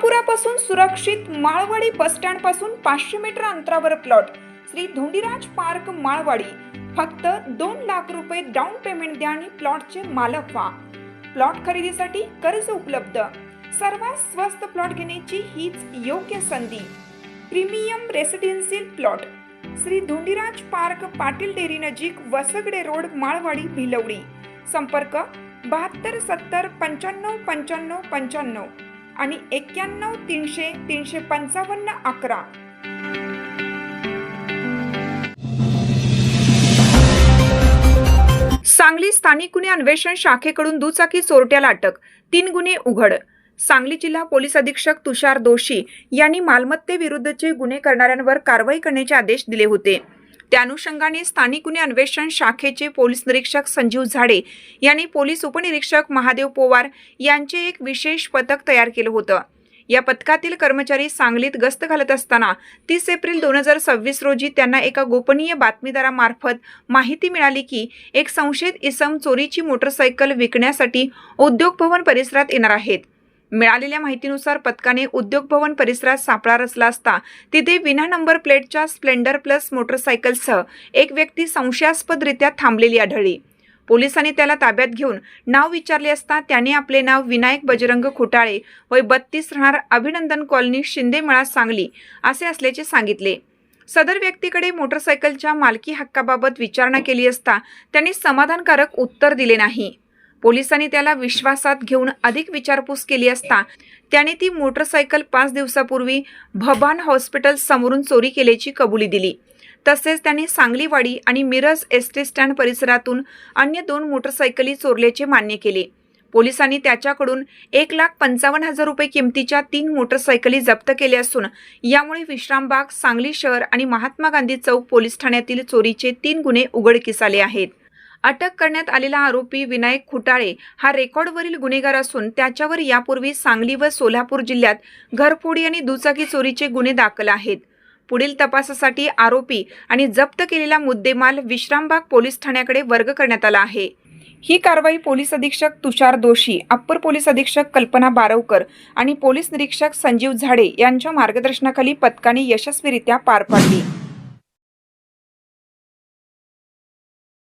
सोलापुरापासून सुरक्षित Malwadi bus stand पासून 500 metre अंतरावर प्लॉट श्री धोंडीराज पार्क माळवाडी। फक्त 2 लाख रुपये डाऊन पेमेंट द्या आणि प्लॉटचे मालक व्हा। प्लॉट खरेदीसाठी कर्ज उपलब्ध। सर्वात स्वस्त प्लॉट घेण्याची हीच योग्य संधी। Premium residential plot Shri Dhondiraj park, Patil dairy नजीक, वसगडे रोड, माळवाडी, भिलवडी। संपर्क 72 70 95 95 95 आणि 91 300 355 11। सांगली स्थानिक गुन्हे अन्वेषण शाखेकडून दुचाकी चोरट्याला अटक, 3 गुन्हे उघड। सांगली जिल्हा पोलीस अधीक्षक तुषार दोशी यांनी मालमत्तेविरुद्धचे गुन्हे करणाऱ्यांवर कारवाई करण्याचे आदेश दिले होते। त्या अनुषंगाने स्थानिक गुन्हे अन्वेषण शाखेचे पोलीस निरीक्षक संजीव झाडे यांनी पोलीस उपनिरीक्षक महादेव पोवार यांचे एक विशेष पथक तयार केले होते। या पथकातील कर्मचारी सांगलीत गस्त घालत असताना 30 एप्रिल 2026 रोजी त्यांना एका गोपनीय बातमीदारामार्फत माहिती मिळाली की एक संशयित इसम चोरीची मोटरसायकल विकण्यासाठी उद्योग भवन परिसरात येणार आहेत। मिळालेल्या माहितीनुसार पथकाने उद्योग भवन परिसरात सापळा रचला असता तिथे विना नंबर प्लेटच्या स्प्लेंडर प्लस मोटरसायकलसह एक व्यक्ती संशयास्पदरित्या थांबलेली आढळली। पोलिसांनी त्याला ताब्यात घेऊन नाव विचारले असता त्याने आपले नाव विनायक बजरंग खुटाळे, वय 32, राहणार अभिनंदन कॉलनी, शिंदेमळा, सांगली असे असल्याचे सांगितले। सदर व्यक्तीकडे मोटरसायकलच्या मालकी हक्काबाबत विचारणा केली असता त्यांनी समाधानकारक उत्तर दिले नाही। पोलिसांनी त्याला विश्वासात घेऊन अधिक विचारपूस केली असता त्याने ती मोटरसायकल 5 दिवसापूर्वी भबान हॉस्पिटल समोरून चोरी केल्याची कबुली दिली। तसेच त्यांनी सांगलीवाडी आणि मिरज एसटी स्टँड परिसरातून अन्य 2 मोटरसायकली चोरल्याचे मान्य केले। पोलिसांनी त्याच्याकडून 1,55,000 रुपये किमतीच्या 3 मोटरसायकली जप्त केल्या असून यामुळे विश्रामबाग, सांगली शहर आणि महात्मा गांधी चौक पोलीस ठाण्यातील चोरीचे 3 गुन्हे उघडकीस आले आहेत। अटक करण्यात आलेला आरोपी विनायक खुटाळे हा रेकॉर्डवरील गुन्हेगार असून त्याच्यावर यापूर्वी सांगली व सोलापूर जिल्ह्यात घरफोडी आणि दुचाकी चोरीचे गुन्हे दाखल आहेत। पुढील तपासासाठी आरोपी आणि जप्त केलेला मुद्देमाल विश्रामबाग पोलीस ठाण्याकडे वर्ग करण्यात आला आहे। ही कारवाई पोलीस अधीक्षक तुषार दोशी, अप्पर पोलीस अधीक्षक कल्पना बारवकर आणि पोलीस निरीक्षक संजीव झाडे यांच्या मार्गदर्शनाखाली पथकाने यशस्वीरित्या पार पाडली।